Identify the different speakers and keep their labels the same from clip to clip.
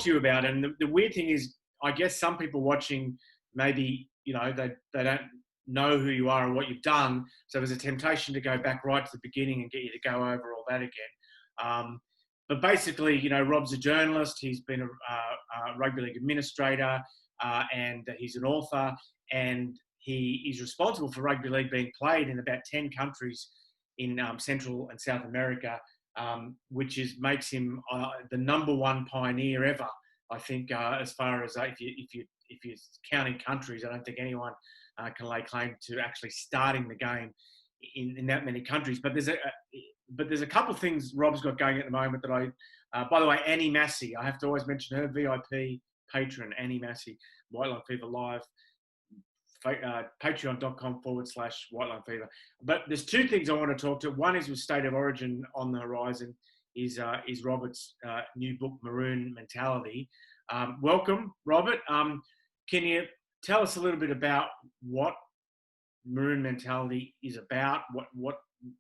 Speaker 1: to you about. And the weird thing is, I guess some people watching, maybe, you know, they don't know who you are and what you've done. So there's a temptation to go back right to the beginning and get you to go over all that again. But basically, you know, Rob's a journalist. He's been a rugby league administrator, and he's an author, and he is responsible for rugby league being played in about 10 countries in Central and South America, which makes him the #1 pioneer ever. I think, as far as if you're counting countries, I don't think anyone can lay claim to actually starting the game in that many countries. But there's a couple of things Rob's got going at the moment that by the way, Annie Massey, I have to always mention her, VIP patron, Annie Massey, White Line Fever Live, patreon.com/White Line Fever. But there's two things I want to talk to. One is with State of Origin on the horizon, is Robert's new book, Maroon Mentality. Welcome, Robert. Can you tell us a little bit about what Maroon Mentality is about,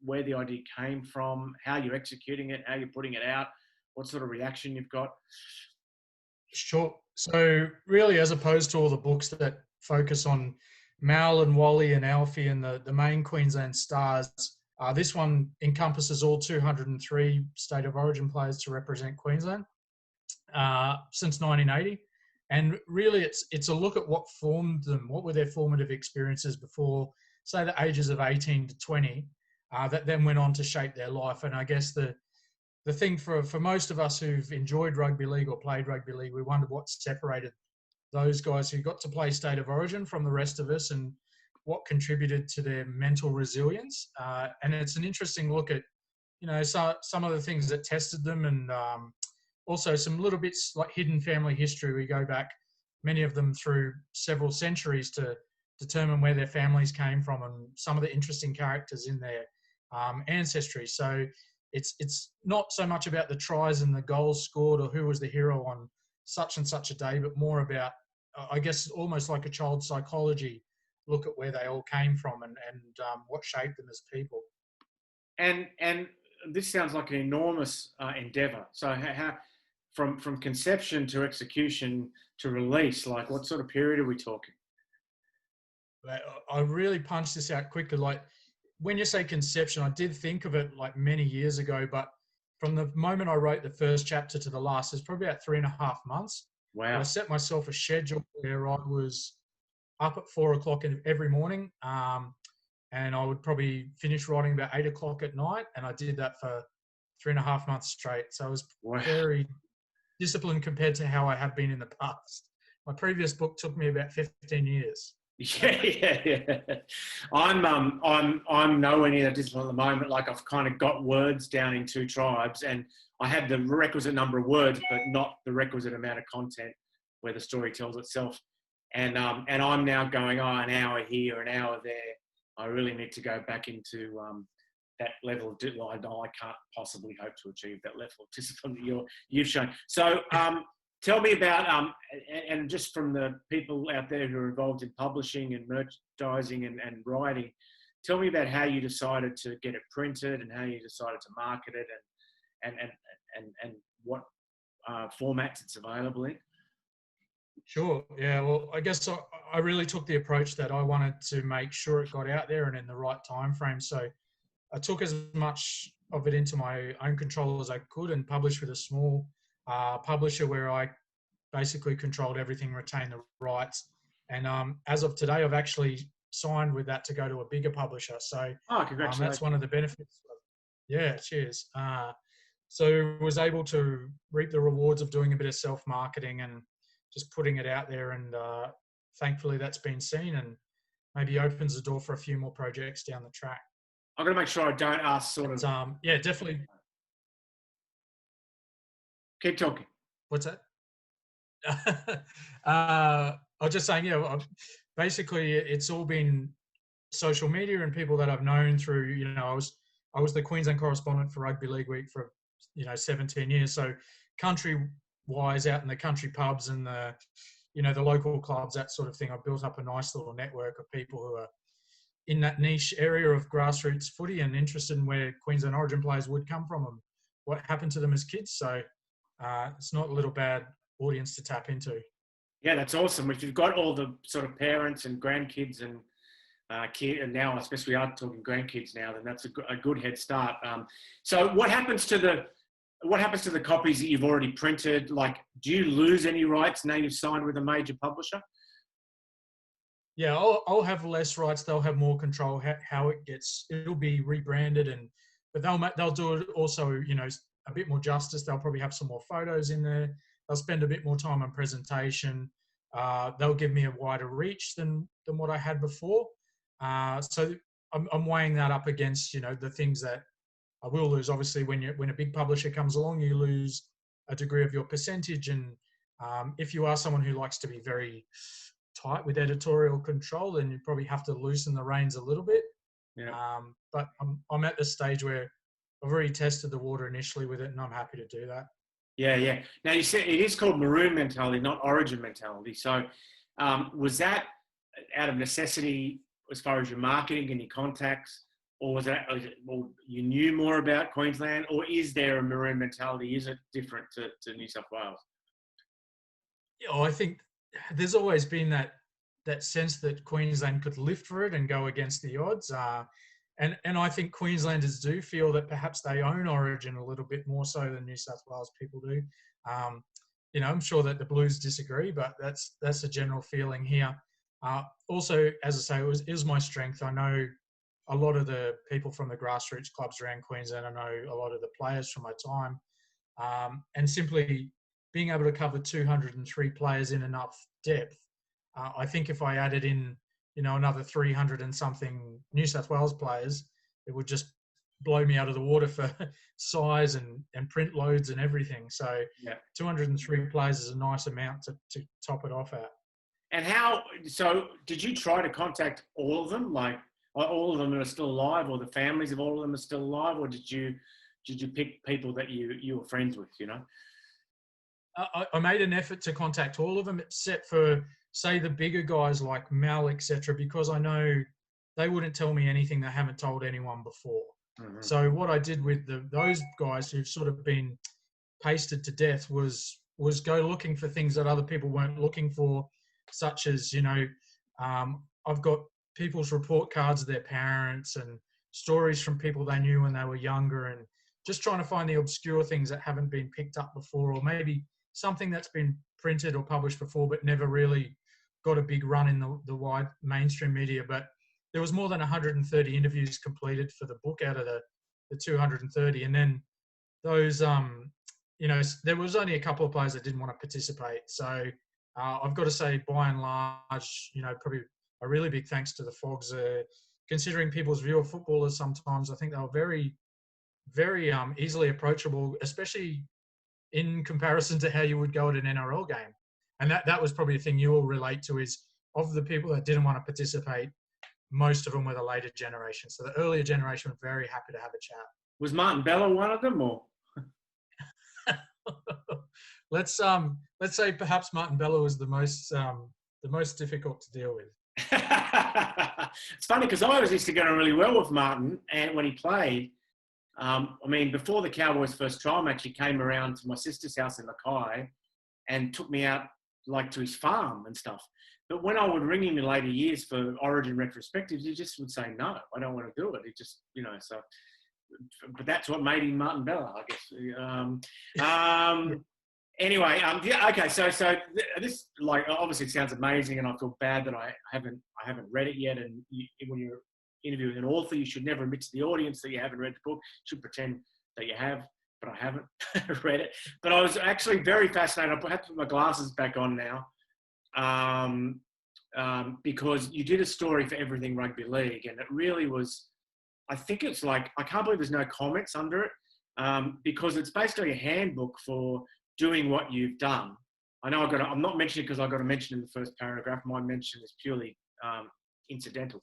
Speaker 1: where the idea came from, how you're executing it, how you're putting it out, what sort of reaction you've got?
Speaker 2: Sure. So really, as opposed to all the books that focus on Mal and Wally and Alfie and the main Queensland stars, this one encompasses all 203 State of Origin players to represent Queensland since 1980. And really, it's a look at what formed them, what were their formative experiences before, say, the ages of 18 to 20, that then went on to shape their life. And I guess the thing for most of us who've enjoyed rugby league or played rugby league, we wondered what separated those guys who got to play State of Origin from the rest of us and what contributed to their mental resilience. And it's an interesting look at, you know, some of the things that tested them, and also some little bits like hidden family history. We go back, many of them, through several centuries to determine where their families came from and some of the interesting characters in their ancestry. So it's not so much about the tries and the goals scored or who was the hero on such and such a day, but more about, I guess, almost like a child's psychology, look at where they all came from and what shaped them as people.
Speaker 1: And this sounds like an enormous endeavour. So how from conception to execution to release, like what sort of period are we talking?
Speaker 2: I really punched this out quickly. Like, when you say conception, I did think of it like many years ago, but from the moment I wrote the first chapter to the last, it's probably about 3.5 months.
Speaker 1: Wow.
Speaker 2: I set myself a schedule where I was up at 4 o'clock every morning, and I would probably finish writing about 8 o'clock at night, and I did that for 3.5 months straight. So I was very disciplined compared to how I have been in the past. My previous book took me about 15 years.
Speaker 1: Yeah. I'm nowhere near that discipline at the moment. Like, I've kind of got words down in 2 tribes, and I have the requisite number of words, but not the requisite amount of content where the story tells itself. And I'm now going, an hour here, an hour there. I really need to go back into that level of discipline. I can't possibly hope to achieve that level of discipline that you've shown. So tell me about, and just from the people out there who are involved in publishing and merchandising and writing, tell me about how you decided to get it printed and how you decided to market it and what formats it's available in.
Speaker 2: Sure. Yeah. Well, I guess I really took the approach that I wanted to make sure it got out there and in the right time frame. So I took as much of it into my own control as I could and published with a small publisher where I basically controlled everything, retained the rights. And as of today, I've actually signed with that to go to a bigger publisher. So
Speaker 1: congratulations.
Speaker 2: That's one of the benefits. Yeah, cheers. So was able to reap the rewards of doing a bit of self-marketing and just putting it out there. And thankfully that's been seen and maybe opens the door for a few more projects down the track.
Speaker 1: I'm going to make sure I don't ask
Speaker 2: yeah, definitely.
Speaker 1: Keep talking.
Speaker 2: What's that? I was just saying, basically it's all been social media and people that I've known through, I was the Queensland correspondent for Rugby League Week for, 17 years. So country-wise, out in the country pubs and the local clubs, that sort of thing, I've built up a nice little network of people who are in that niche area of grassroots footy and interested in where Queensland Origin players would come from and what happened to them as kids. So it's not a little bad audience to tap into.
Speaker 1: Yeah, that's awesome. If you've got all the sort of parents and grandkids and kid, and now especially we are talking grandkids now, then that's a good head start. So what happens to the copies that you've already printed? Like, do you lose any rights now you've signed with a major publisher?
Speaker 2: Yeah, I'll have less rights. They'll have more control how it gets. It'll be rebranded, but they'll do it also, a bit more justice. They'll probably have some more photos in there. They'll spend a bit more time on presentation. They'll give me a wider reach than what I had before. So I'm weighing that up against the things that I will lose. Obviously, when a big publisher comes along, you lose a degree of your percentage, and if you are someone who likes to be very tight with editorial control, then you probably have to loosen the reins a little bit.
Speaker 1: Yeah.
Speaker 2: But I'm at the stage where I've already tested the water initially with it, and I'm happy to do that.
Speaker 1: Yeah. Now you said it is called Maroon Mentality, not Origin Mentality. So was that out of necessity as far as your marketing and your contacts, or was you knew more about Queensland, or is there a Maroon Mentality? Is it different to New South Wales?
Speaker 2: Yeah, I think there's always been that sense that Queensland could live for it and go against the odds. And I think Queenslanders do feel that perhaps they own Origin a little bit more so than New South Wales people do. I'm sure that the Blues disagree, but that's a general feeling here. Also, as I say, it was my strength. I know a lot of the people from the grassroots clubs around Queensland. I know a lot of the players from my time. And simply being able to cover 203 players in enough depth, I think if I added in, another 300 and something New South Wales players, it would just blow me out of the water for size and print loads and everything. So 203 players is a nice amount to top it off at.
Speaker 1: And so did you try to contact all of them? Like all of them are still alive, or the families of all of them are still alive, or did you pick people that you were friends with,
Speaker 2: I made an effort to contact all of them, except for, say, the bigger guys like Mal, etc., because I know they wouldn't tell me anything they haven't told anyone before. Mm-hmm. So what I did with those guys who've sort of been pasted to death was go looking for things that other people weren't looking for, such as, I've got people's report cards of their parents and stories from people they knew when they were younger, and just trying to find the obscure things that haven't been picked up before, or maybe something that's been printed or published before but never really got a big run in the wide mainstream media. But there was more than 130 interviews completed for the book out of the 230. And then those, there was only a couple of players that didn't want to participate. So I've got to say, by and large, probably a really big thanks to the Fogs. Considering people's view of footballers sometimes, I think they were very, very easily approachable, especially in comparison to how you would go at an NRL game. And that was probably the thing you will relate to, is of the people that didn't want to participate, most of them were the later generation. So the earlier generation were very happy to have a chat.
Speaker 1: Was Martin Bella one of them, or?
Speaker 2: Let's say perhaps Martin Bella was the most difficult to deal with.
Speaker 1: It's funny because I used to get on really well with Martin, and when he played, before the Cowboys' first trial match, he came around to my sister's house in Mackay and took me out to his farm and stuff. But when I would ring him in later years for Origin retrospectives, he just would say, no, I don't want to do it. He just, so, but that's what made him Martin Bella, I guess. Anyway, okay. So this, obviously it sounds amazing, and I feel bad that I haven't read it yet. And when you're interviewing an author, you should never admit to the audience that you haven't read the book. You should pretend that you have, but I haven't read it. But I was actually very fascinated. I have to put my glasses back on now, because you did a story for Everything Rugby League, and it really was. I think it's I can't believe there's no comments under it, because it's basically a handbook for doing what you've done. I know I'm not mentioning it because I got to mention in the first paragraph. My mention is purely incidental.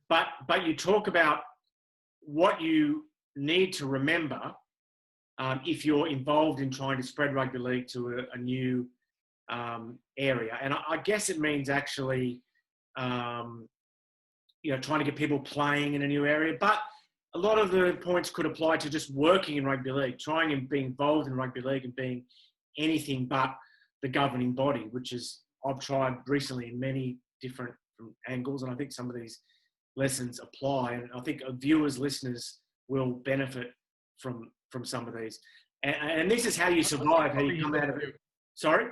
Speaker 1: But you talk about what you need to remember if you're involved in trying to spread rugby league to a new area. And I guess it means actually, trying to get people playing in a new area. But a lot of the points could apply to just working in rugby league, trying and being involved in rugby league and being anything but the governing body, which is I've tried recently in many different angles, and I think some of these lessons apply, and I think viewers, listeners will benefit from some of these. And this is how you survive, how you come out of it. Sorry?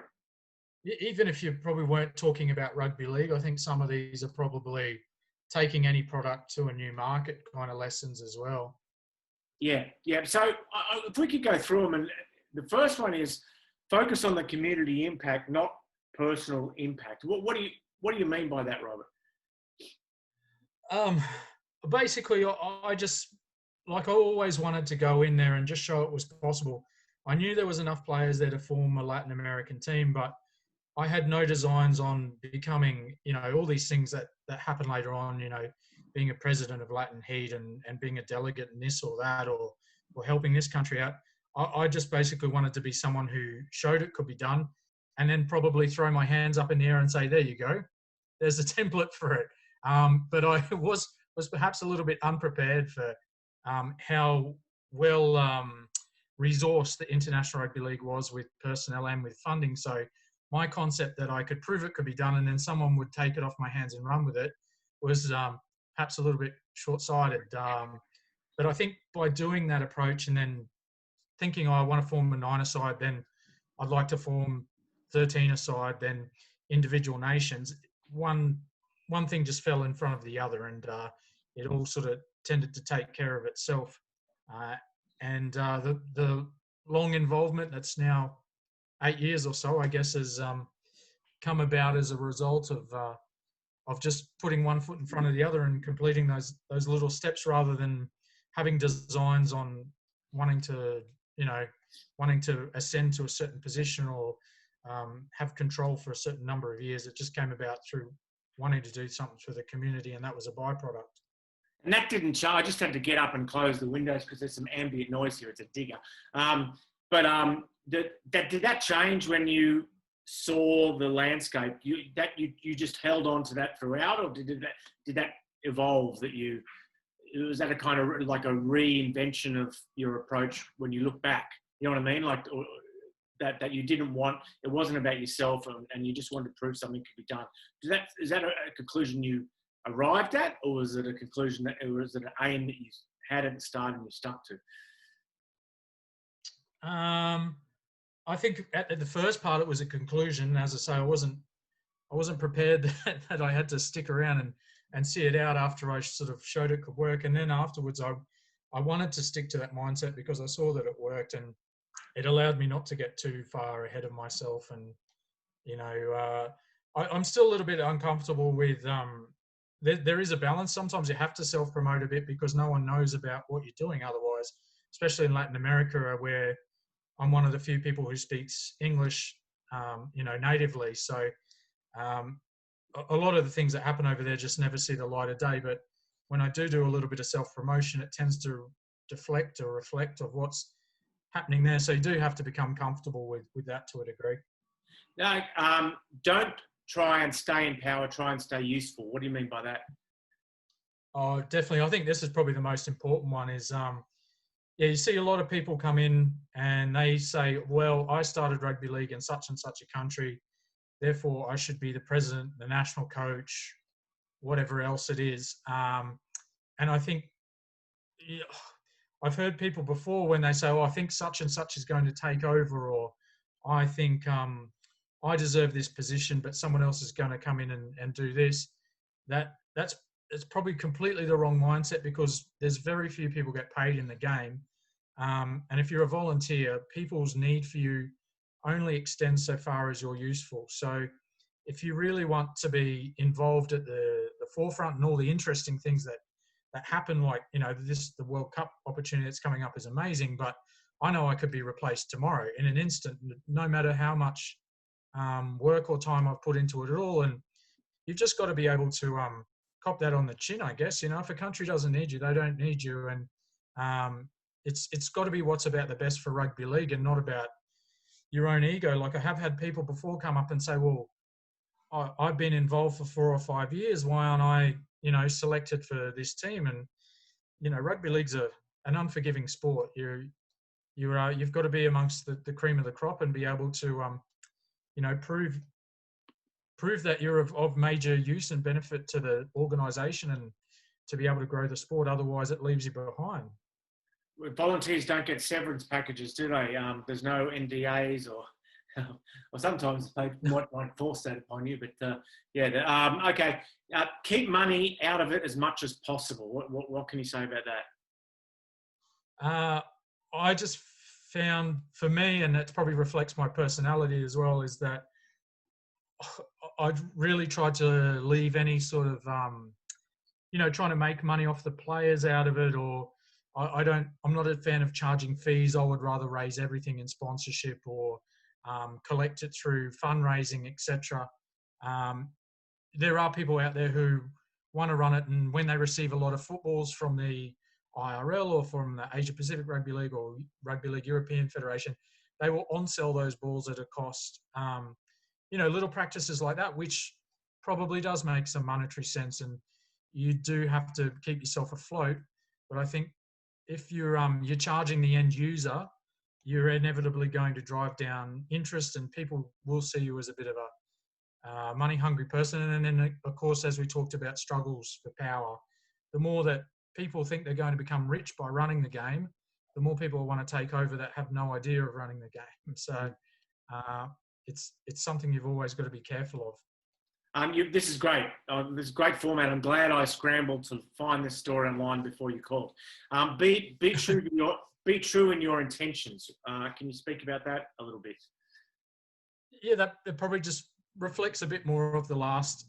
Speaker 2: Even if you probably weren't talking about rugby league, I think some of these are probably taking any product to a new market kind of lessons as well.
Speaker 1: Yeah. So if we could go through them, and the first one is focus on the community impact, not personal impact. What do you mean by that, Robert?
Speaker 2: Basically, I just, like, I always wanted to go in there and just show it was possible. I knew there was enough players there to form a Latin American team, but I had no designs on becoming, all these things that happen later on, being a president of Latin Heat and being a delegate in this or that, or helping this country out. I just basically wanted to be someone who showed it could be done, and then probably throw my hands up in the air and say, there you go, there's a template for it. But I was perhaps a little bit unprepared for how well resourced the International Rugby League was with personnel and with funding. So my concept that I could prove it could be done and then someone would take it off my hands and run with it was perhaps a little bit short-sighted. But I think by doing that approach and then thinking, I want to form a 9-a-side, then I'd like to form 13-a-side, then individual nations, one thing just fell in front of the other, and it all sort of tended to take care of itself. And the long involvement that's now 8 years or so, I guess, has come about as a result of just putting one foot in front of the other and completing those little steps, rather than having designs on wanting to ascend to a certain position or have control for a certain number of years. It just came about through wanting to do something for the community, and that was a byproduct.
Speaker 1: And that didn't show. I just had to get up and close the windows because there's some ambient noise here. It's a digger. Did that change when you saw the landscape? You just held on to that throughout, or did that evolve? Was that a kind of like a reinvention of your approach when you look back? You know what I mean? Like that you didn't want. It wasn't about yourself, and you just wanted to prove something could be done. Is that a conclusion you arrived at, or was it a conclusion was it an aim that you had at the start and you stuck to?
Speaker 2: I think at the first part it was a conclusion. As I say, I wasn't prepared that I had to stick around and see it out after I sort of showed it could work. And then afterwards, I wanted to stick to that mindset because I saw that it worked, and it allowed me not to get too far ahead of myself. And I'm still a little bit uncomfortable with. There is a balance. Sometimes you have to self-promote a bit because no one knows about what you're doing otherwise, especially in Latin America, where I'm one of the few people who speaks English, natively. So a lot of the things that happen over there just never see the light of day. But when I do a little bit of self-promotion, it tends to deflect or reflect of what's happening there. So you do have to become comfortable with that to a degree.
Speaker 1: No, don't try and stay in power, try and stay useful. What do you mean by that?
Speaker 2: Oh, definitely. I think this is probably the most important one is, you see a lot of people come in and they say, well, I started rugby league in such and such a country, therefore I should be the president, the national coach, whatever else it is. And I think I've heard people before when they say, oh, I think such and such is going to take over, or I think I deserve this position, but someone else is going to come in and do this. It's probably completely the wrong mindset, because there's very few people get paid in the game. And if you're a volunteer, people's need for you only extends so far as you're useful. So if you really want to be involved at the forefront and all the interesting things that happen, like, the World Cup opportunity that's coming up is amazing, but I know I could be replaced tomorrow in an instant, no matter how much work or time I've put into it at all. And you've just got to be able to cop that on the chin, I guess. If a country doesn't need you, they don't need you. And it's got to be what's about the best for rugby league and not about your own ego. Like, I have had people before come up and say, well, I've been involved for 4 or 5 years. Why aren't I, selected for this team? And, rugby league's an unforgiving sport. you've got to be amongst the cream of the crop and be able to prove that you're of major use and benefit to the organisation and to be able to grow the sport. Otherwise, it leaves you behind.
Speaker 1: Volunteers don't get severance packages, do they? There's no NDAs or sometimes they might force that upon you. But okay. Keep money out of it as much as possible. What can you say about that?
Speaker 2: I just found, for me, and it probably reflects my personality as well, is that I'd really tried to leave any sort of, trying to make money off the players out of it, or I'm not a fan of charging fees. I would rather raise everything in sponsorship or collect it through fundraising, etc. There are people out there who want to run it, and when they receive a lot of footballs from the IRL or from the Asia Pacific Rugby League or Rugby League European Federation, they will on-sell those balls at a cost. Little practices like that, which probably does make some monetary sense, and you do have to keep yourself afloat. But I think if you're charging the end user, you're inevitably going to drive down interest, and people will see you as a bit of a money-hungry person. And then, of course, as we talked about, struggles for power. The more that people think they're going to become rich by running the game, the more people want to take over that have no idea of running the game. So it's something you've always got to be careful of.
Speaker 1: This is great. This is great format. I'm glad I scrambled to find this story online before you called. Be true in your intentions. Can you speak about that a little bit?
Speaker 2: Yeah, that probably just reflects a bit more of the last,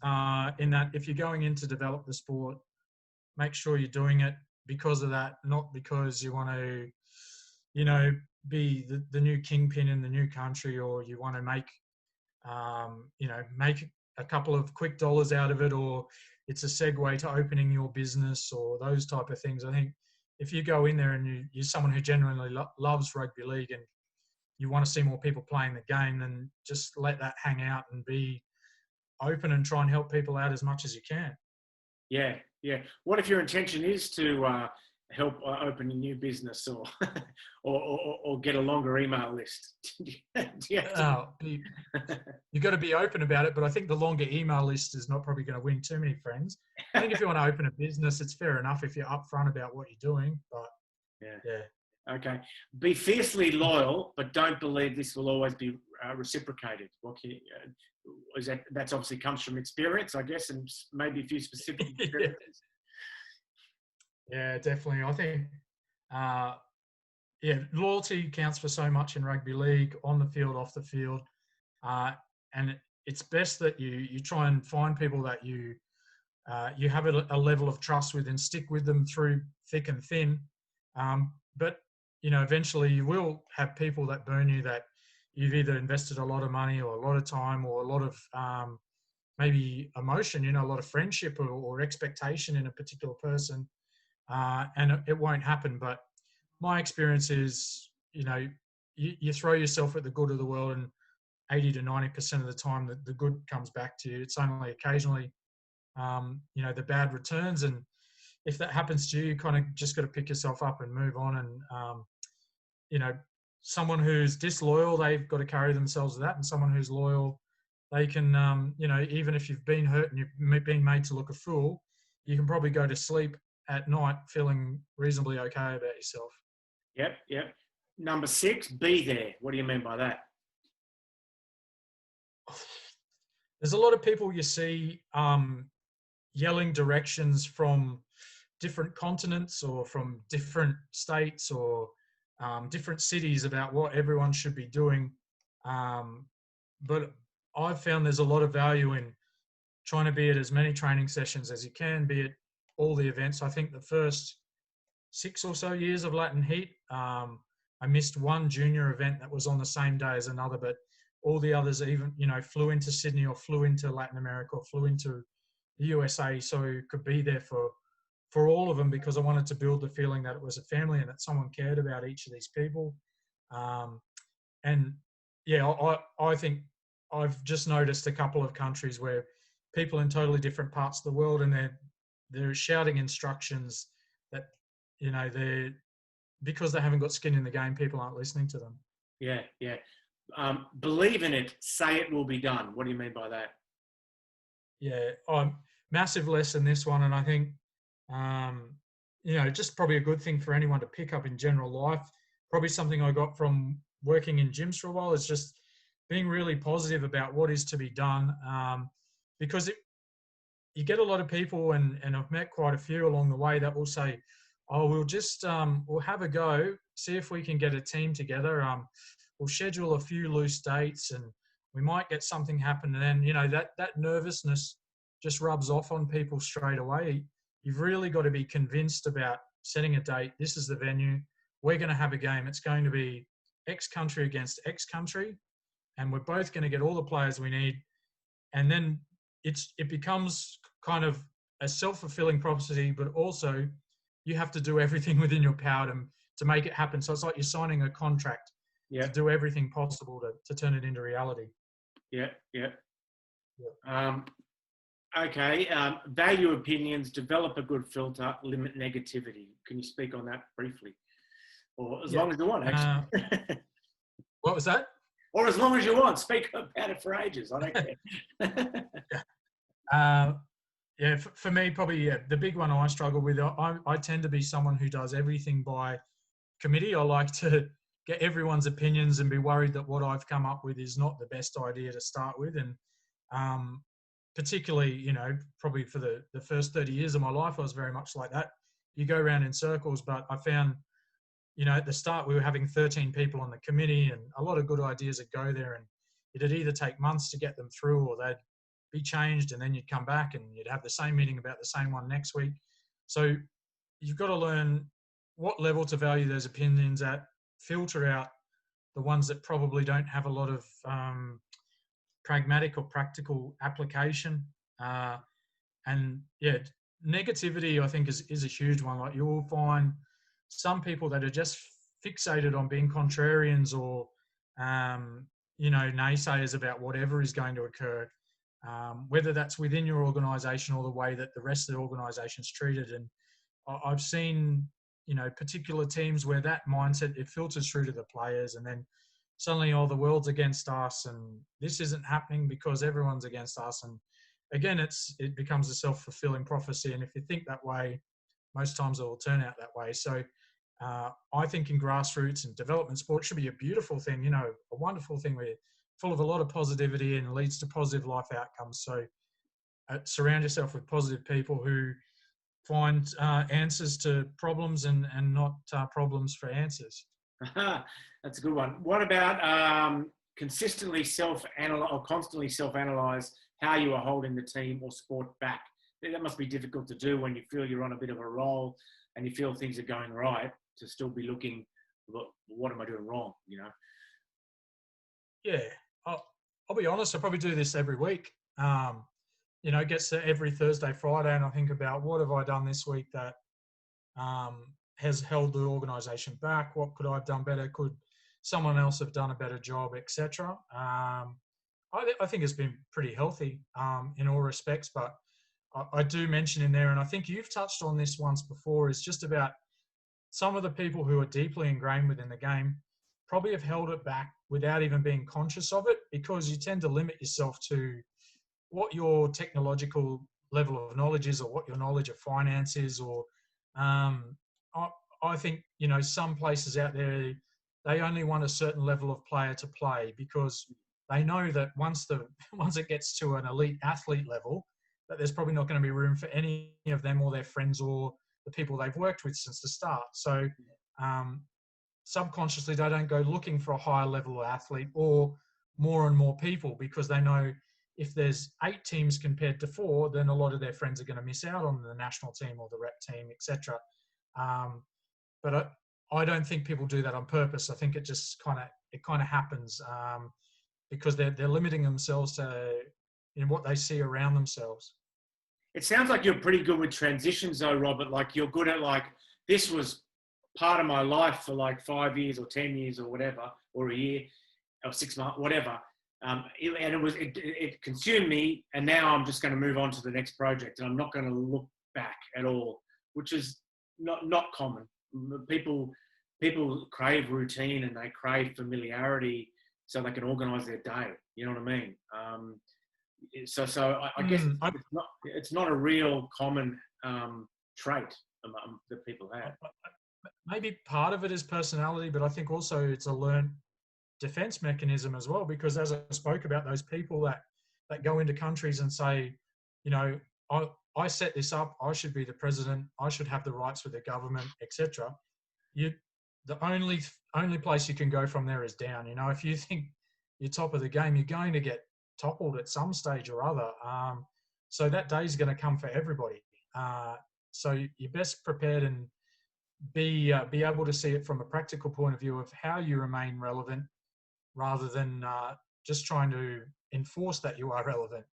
Speaker 2: in that if you're going in to develop the sport, make sure you're doing it because of that, not because you want to, be the new kingpin in the new country, or you want to make a couple of quick dollars out of it, or it's a segue to opening your business or those type of things. I think if you go in there and you're someone who genuinely loves rugby league and you want to see more people playing the game, then just let that hang out and be open and try and help people out as much as you can.
Speaker 1: Yeah. What if your intention is to help open a new business or or get a longer email list?
Speaker 2: You've got to be open about it, but I think the longer email list is not probably going to win too many friends. I think if you want to open a business, it's fair enough if you're upfront about what you're doing. But yeah.
Speaker 1: Okay. Be fiercely loyal, but don't believe this will always be reciprocated. That's obviously comes from experience, I guess, and maybe a few specific experiences.
Speaker 2: Yeah, definitely. I think, loyalty counts for so much in rugby league, on the field, off the field, and it's best that you try and find people that you have a level of trust with and stick with them through thick and thin. But eventually you will have people that burn you, that you've either invested a lot of money or a lot of time or a lot of maybe emotion, a lot of friendship or expectation in a particular person. And it won't happen. But my experience is, you throw yourself at the good of the world, and 80 to 90% of the time the good comes back to you. It's only occasionally, the bad returns. And if that happens to you, you kind of just got to pick yourself up and move on. And, someone who's disloyal, they've got to carry themselves with that. And someone who's loyal, they can, even if you've been hurt and you've been made to look a fool, you can probably go to sleep at night feeling reasonably okay about yourself.
Speaker 1: Yep. Number 6, be there. What do you mean by that?
Speaker 2: There's a lot of people you see yelling directions from different continents or from different states or different cities about what everyone should be doing. But I've found there's a lot of value in trying to be at as many training sessions as you can, be at all the events. I think the first 6 or so years of Latin Heat, I missed one junior event that was on the same day as another, but all the others even, flew into Sydney or flew into Latin America or flew into the USA, so could be there for all of them, because I wanted to build the feeling that it was a family and that someone cared about each of these people. And yeah, I think I've just noticed a couple of countries where people in totally different parts of the world, and they're shouting instructions that, because they haven't got skin in the game, people aren't listening to them.
Speaker 1: Yeah, yeah. Believe in it, say it will be done. What do you mean by that?
Speaker 2: Yeah, massive lesson this one, and I think just probably a good thing for anyone to pick up in general life. Probably something I got from working in gyms for a while is just being really positive about what is to be done, because you get a lot of people, and I've met quite a few along the way that will say, "Oh, we'll just we'll have a go, see if we can get a team together. We'll schedule a few loose dates, and we might get something happen." And then that nervousness just rubs off on people straight away. You've really got to be convinced about setting a date. This is the venue. We're going to have a game. It's going to be X country against X country, and we're both going to get all the players we need. And then it becomes kind of a self-fulfilling prophecy, but also you have to do everything within your power to make it happen. So it's like you're signing a contract to do everything possible to turn it into reality.
Speaker 1: Yeah. Okay. Value opinions, develop a good filter, limit negativity. Can you speak on that briefly? Or as long as you want, actually.
Speaker 2: What was that?
Speaker 1: Or as long as you want. Speak about it for ages. I don't care.
Speaker 2: For me, probably the big one I struggle with, I tend to be someone who does everything by committee. I like to get everyone's opinions and be worried that what I've come up with is not the best idea to start with. And particularly, probably for the first 30 years of my life, I was very much like that. You go around in circles, but I found, at the start we were having 13 people on the committee, and a lot of good ideas would go there, and it'd either take months to get them through, or they'd be changed, and then you'd come back and you'd have the same meeting about the same one next week. So you've got to learn what level to value those opinions at, filter out the ones that probably don't have a lot of pragmatic or practical application. Negativity, I think, is a huge one. Like, you will find some people that are just fixated on being contrarians or, naysayers about whatever is going to occur, whether that's within your organisation or the way that the rest of the organisation's treated. And I've seen, particular teams where that mindset, it filters through to the players, and then suddenly, the world's against us, and this isn't happening because everyone's against us. And again, it becomes a self-fulfilling prophecy. And if you think that way, most times it will turn out that way. So I think in grassroots and development sport should be a beautiful thing, a wonderful thing where full of a lot of positivity and leads to positive life outcomes. So surround yourself with positive people who find answers to problems and not problems for answers.
Speaker 1: That's a good one. What about constantly self-analyze how you are holding the team or sport back? That must be difficult to do when you feel you're on a bit of a roll and you feel things are going right, to still be looking, what am I doing wrong,
Speaker 2: Yeah, I'll be honest, I probably do this every week. It gets to every Thursday, Friday, and I think about, what have I done this week that has held the organisation back? What could I have done better? Could someone else have done a better job, etc.? I think it's been pretty healthy in all respects, but I do mention in there, and I think you've touched on this once before, is just about some of the people who are deeply ingrained within the game probably have held it back without even being conscious of it, because you tend to limit yourself to what your technological level of knowledge is, or what your knowledge of finance is, or I think, some places out there, they only want a certain level of player to play, because they know that once it gets to an elite athlete level, that there's probably not going to be room for any of them or their friends or the people they've worked with since the start. So subconsciously, they don't go looking for a higher level of athlete or more and more people, because they know if there's 8 teams compared to 4, then a lot of their friends are going to miss out on the national team or the rep team, etc. But I don't think people do that on purpose. I think it just kind of happens because they're limiting themselves to what they see around themselves.
Speaker 1: It sounds like you're pretty good with transitions, though, Robert. Like, you're good at, like, this was part of my life for like 5 years or 10 years or whatever, or a year or 6 months, whatever. And it consumed me, and now I'm just going to move on to the next project, and I'm not going to look back at all, which is not common. People people crave routine and they crave familiarity so they can organise their day. You know what I mean? So I guess it's not a real common trait that people have.
Speaker 2: Maybe part of it is personality, but I think also it's a learned defense mechanism as well, because as I spoke about, those people that go into countries and say, you know, I set this up, I should be the president, I should have the rights with the government, etc. The only place you can go from there is down. You know, if you think you're top of the game, you're going to get toppled at some stage or other. So that day is going to come for everybody. So you're best prepared and be able to see it from a practical point of view of how you remain relevant, rather than just trying to enforce that you are relevant.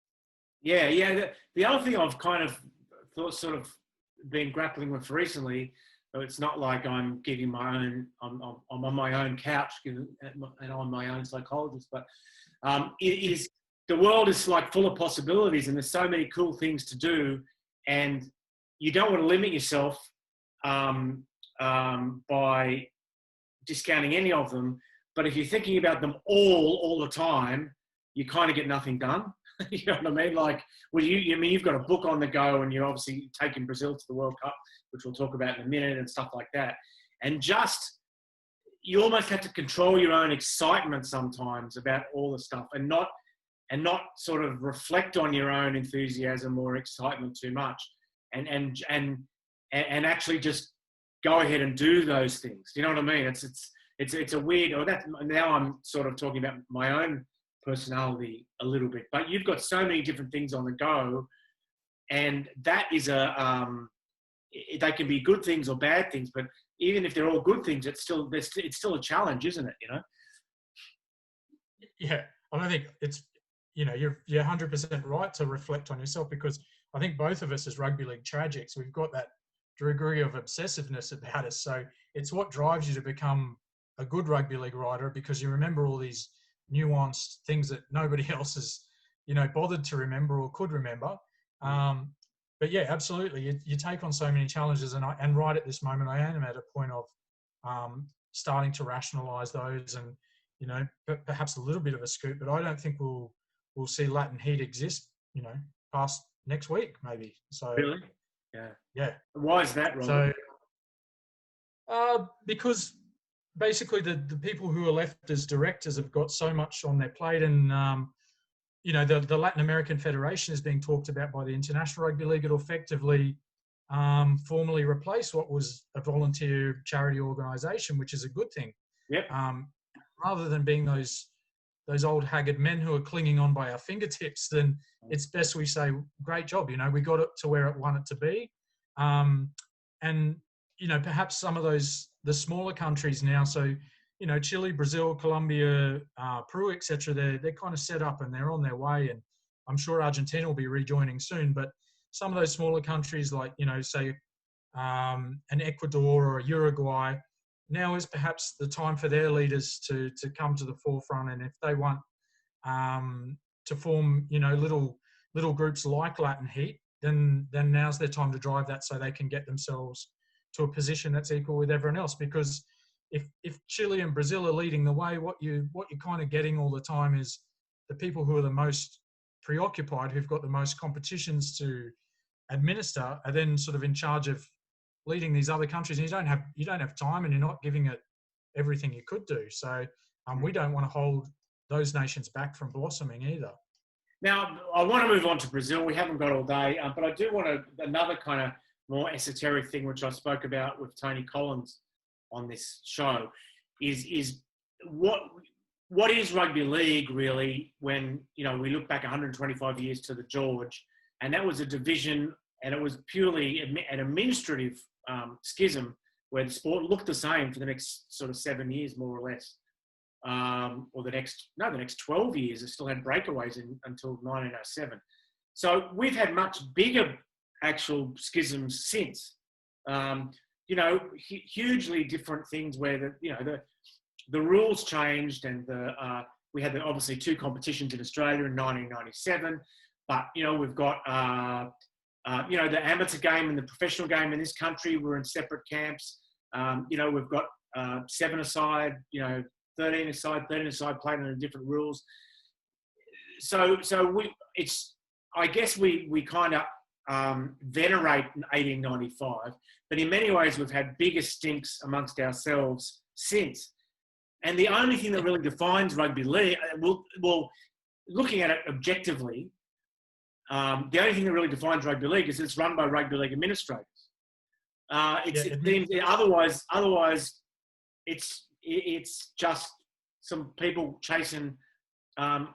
Speaker 1: Yeah. The other thing I've kind of sort of been grappling with recently, it's not like I'm giving my own, I'm on my own couch and I'm my own psychologist, but it is, the world is like full of possibilities and there's so many cool things to do, and you don't want to limit yourself by discounting any of them. But if you're thinking about them all the time, you kind of get nothing done. You know what I mean? Like, well, you've got a book on the go, and you're obviously taking Brazil to the World Cup, which we'll talk about in a minute, and stuff like that. And you almost have to control your own excitement sometimes about all the stuff, and not sort of reflect on your own enthusiasm or excitement too much, and actually just go ahead and do those things. You know what I mean? It's a weird, or that now I'm sort of talking about my own personality a little bit, but you've got so many different things on the go, and that is they can be good things or bad things, but even if they're all good things, it's still a challenge, isn't it? You know?
Speaker 2: Yeah, I don't think it's, you know, you're 100% right to reflect on yourself, because I think both of us as rugby league tragics, we've got that degree of obsessiveness about us. So it's what drives you to become a good rugby league writer, because you remember all these nuanced things that nobody else has, you know, bothered to remember or could remember. But yeah, absolutely. You take on so many challenges, and right at this moment, I am at a point of starting to rationalise those, and, you know, perhaps a little bit of a scoop. But I don't think we'll see Latin heat exist, you know, past next week maybe. So
Speaker 1: really,
Speaker 2: yeah.
Speaker 1: Why is that, Robert?
Speaker 2: So because basically the people who are left as directors have got so much on their plate, and you know, the Latin American Federation is being talked about by the International Rugby League. It'll effectively formally replace what was a volunteer charity organisation, which is a good thing.
Speaker 1: Yep.
Speaker 2: Rather than being those old haggard men who are clinging on by our fingertips, then it's best we say, great job, you know, we got it to where it wanted to be. And, you know, perhaps some of the smaller countries now, so, you know, Chile, Brazil, Colombia, Peru, etc., they're kind of set up and they're on their way. And I'm sure Argentina will be rejoining soon. But some of those smaller countries, like, you know, say an Ecuador or a Uruguay, now is perhaps the time for their leaders to come to the forefront. And if they want to form, you know, little groups like Latin Heat, then now's their time to drive that, so they can get themselves to a position that's equal with everyone else. Because if Chile and Brazil are leading the way, what you're kind of getting all the time is the people who are the most preoccupied, who've got the most competitions to administer, are then sort of in charge of leading these other countries, and you don't have time, and you're not giving it everything you could do. So we don't want to hold those nations back from blossoming either.
Speaker 1: Now, I want to move on to Brazil. We haven't got all day, but I do want another kind of more esoteric thing, which I spoke about with Tony Collins on this show, is what is rugby league really, when, you know, we look back 125 years to the George, and that was a division, and it was purely an administrative schism where the sport looked the same for the next sort of 7 years, more or less. Or the next 12 years. It still had breakaways until 1907. So we've had much bigger actual schisms since. You know, hugely different things where the rules changed, and we had obviously two competitions in Australia in 1997. But, you know, we've got you know, the amateur game and the professional game in this country were in separate camps. You know, we've got 7-a-side, 13-a-side, playing under different rules. So I guess we kind of venerate 1895, but in many ways we've had bigger stinks amongst ourselves since. And the only thing that really defines rugby league, well, looking at it objectively, the only thing that really defines rugby league is it's run by rugby league administrators. Otherwise, it's just some people chasing a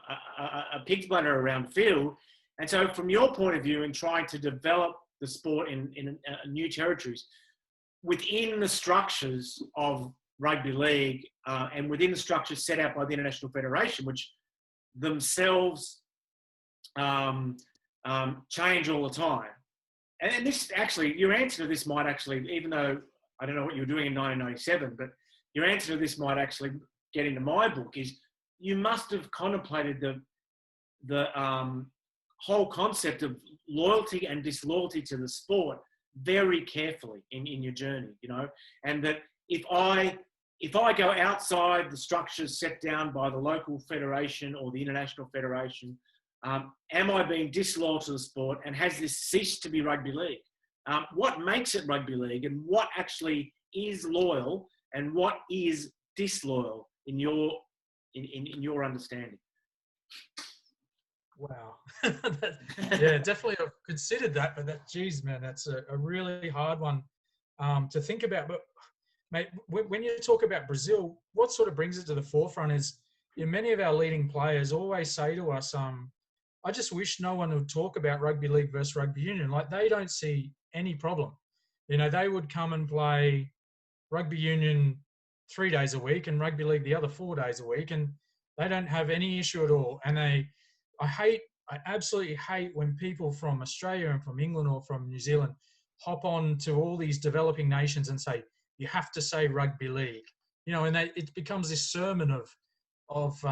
Speaker 1: pig's bladder around the field. And so from your point of view, in trying to develop the sport in new territories, within the structures of rugby league and within the structures set out by the International Federation, which themselves change all the time. And this actually, your answer to this might actually, even though I don't know what you were doing in 1997, but your answer to this might actually get into my book, is you must have contemplated the whole concept of loyalty and disloyalty to the sport very carefully in your journey, and that if I go outside the structures set down by the local federation or the international federation, am I being disloyal to the sport, and has this ceased to be rugby league? What makes it rugby league, and what actually is loyal and what is disloyal in your understanding?
Speaker 2: Wow. Yeah, definitely I've considered that, but geez, man, that's a really hard one to think about. But mate, when you talk about Brazil, what sort of brings it to the forefront is many of our leading players always say to us, I just wish no one would talk about rugby league versus rugby union. Like, they don't see any problem. They would come and play rugby union 3 days a week and rugby league the other 4 days a week, and they don't have any issue at all. And I absolutely hate when people from Australia and from England or from New Zealand hop on to all these developing nations and say, you have to say rugby league, and it becomes this sermon of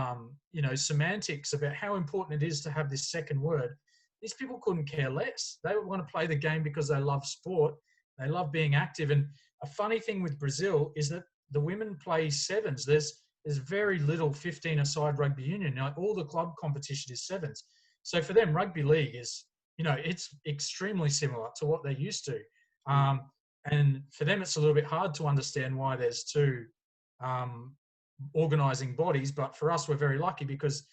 Speaker 2: semantics about how important it is to have this second word. These people couldn't care less. They want to play the game because they love sport. They love being active. And a funny thing with Brazil is that the women play sevens. There's very little 15-a-side rugby union. All the club competition is sevens. So for them, rugby league is, it's extremely similar to what they're used to. And for them, it's a little bit hard to understand why there's two organising bodies. But for us, we're very lucky because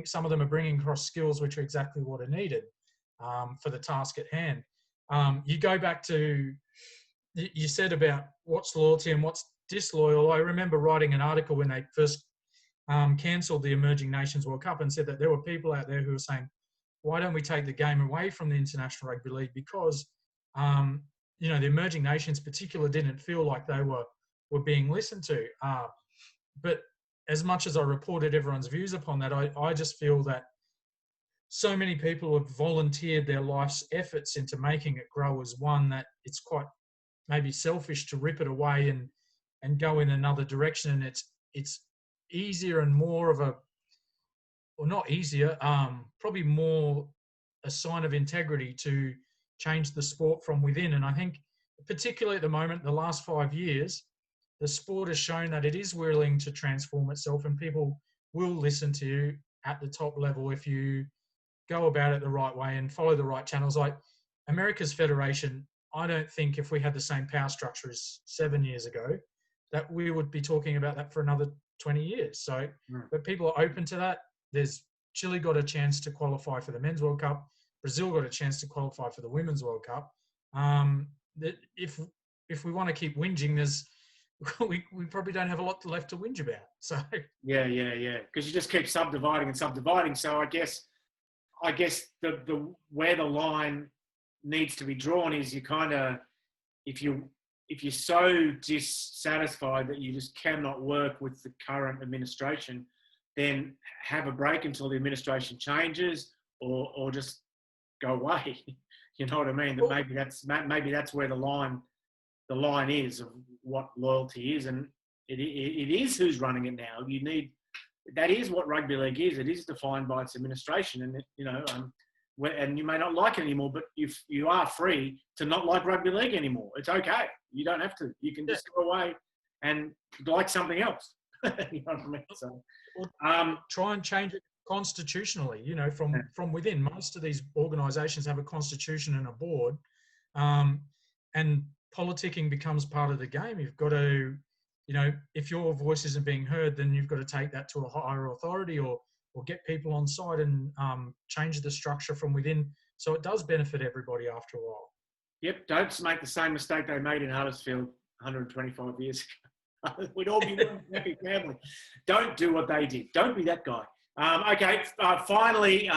Speaker 2: some of them are bringing across skills which are exactly what are needed for the task at hand. You go back to, you said about what's loyalty and what's disloyal. I remember writing an article when they first cancelled the Emerging Nations World Cup and said that there were people out there who were saying, why don't we take the game away from the International Rugby League? Because, the Emerging Nations particular didn't feel like they were being listened to. But as much as I reported everyone's views upon that, I just feel that so many people have volunteered their life's efforts into making it grow as one, that it's quite maybe selfish to rip it away and go in another direction. And it's easier and more of not easier, probably more a sign of integrity to change the sport from within. And I think particularly at the moment, the last 5 years, the sport has shown that it is willing to transform itself, and people will listen to you at the top level if you go about it the right way and follow the right channels. Like America's federation, I don't think if we had the same power structure as 7 years ago, that we would be talking about that for another 20 years. So, but people are open to that. There's Chile got a chance to qualify for the Men's World Cup. Brazil got a chance to qualify for the Women's World Cup. If we want to keep whinging, we probably don't have a lot left to whinge about. So
Speaker 1: yeah, because you just keep subdividing and subdividing. So I guess the where the line needs to be drawn is you kind of, if you're so dissatisfied that you just cannot work with the current administration, then have a break until the administration changes, or just go away. You know what I mean? That maybe that's where the line is of what loyalty is, and it is who's running it now. That is what rugby league is. It is defined by its administration, and and you may not like it anymore, but you are free to not like rugby league anymore. It's okay. You don't have to. You can just go away and like something else. You know what I mean? So,
Speaker 2: or try and change it constitutionally, from within. Most of these organisations have a constitution and a board, and politicking becomes part of the game. You've got to, if your voice isn't being heard, then you've got to take that to a higher authority, or get people on side and change the structure from within, so it does benefit everybody after a while.
Speaker 1: Yep, don't make the same mistake they made in Huddersfield 125 years ago. We'd all be one happy family. Don't do what they did. Don't be that guy. Finally,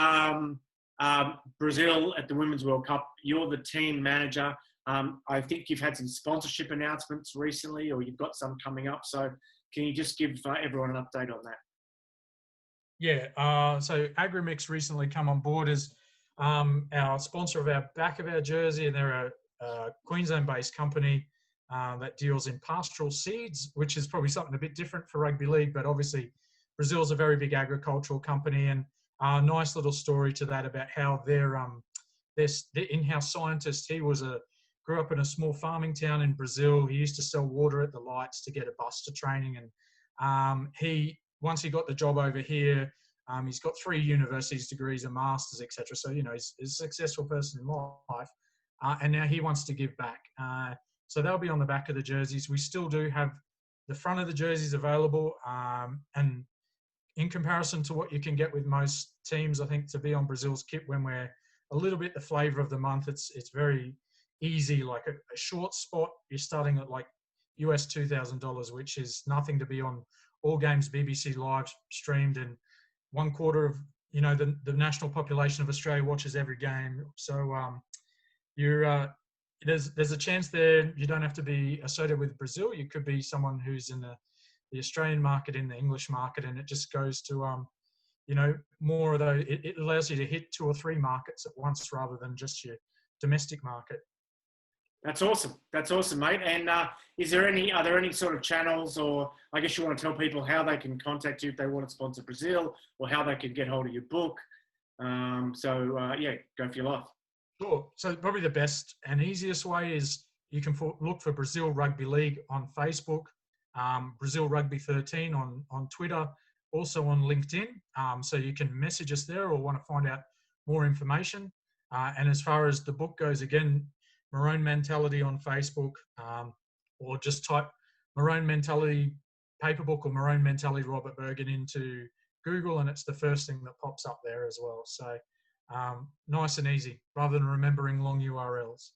Speaker 1: Brazil at the Women's World Cup. You're the team manager. I think you've had some sponsorship announcements recently, or you've got some coming up. So can you just give everyone an update on that?
Speaker 2: Yeah, so Agrimix recently come on board as our sponsor of our back of our jersey, and they're a Queensland-based company that deals in pastoral seeds, which is probably something a bit different for rugby league, but obviously Brazil's a very big agricultural company, and a nice little story to that about how their in-house scientist, he grew up in a small farming town in Brazil. He used to sell water at the lights to get a bus to training, and once he got the job over here, he's got 3 universities degrees, a master's, etc. So, he's a successful person in life. And now he wants to give back. So they'll be on the back of the jerseys. We still do have the front of the jerseys available. And in comparison to what you can get with most teams, I think to be on Brazil's kit when we're a little bit the flavour of the month, it's very easy. Like a short spot, you're starting at like US $2,000, which is nothing to be on all games BBC live streamed, and 1/4 of the national population of Australia watches every game. So there's a chance there. You don't have to be associated with Brazil. You could be someone who's in the Australian market, in the English market, and it just goes to more of those. It allows you to hit 2 or 3 markets at once rather than just your domestic market.
Speaker 1: That's awesome. That's awesome, mate. And are there any sort of channels, or I guess you want to tell people how they can contact you if they want to sponsor Brazil, or how they can get hold of your book? Go for your life.
Speaker 2: Sure. So probably the best and easiest way is you can look for Brazil Rugby League on Facebook, Brazil Rugby 13 on Twitter, also on LinkedIn. So you can message us there or want to find out more information. And as far as the book goes, again, Maroon Mentality on Facebook, or just type Maroon Mentality paperbook or Maroon Mentality Robert Burgin into Google, and it's the first thing that pops up there as well. So nice and easy, rather than remembering long URLs.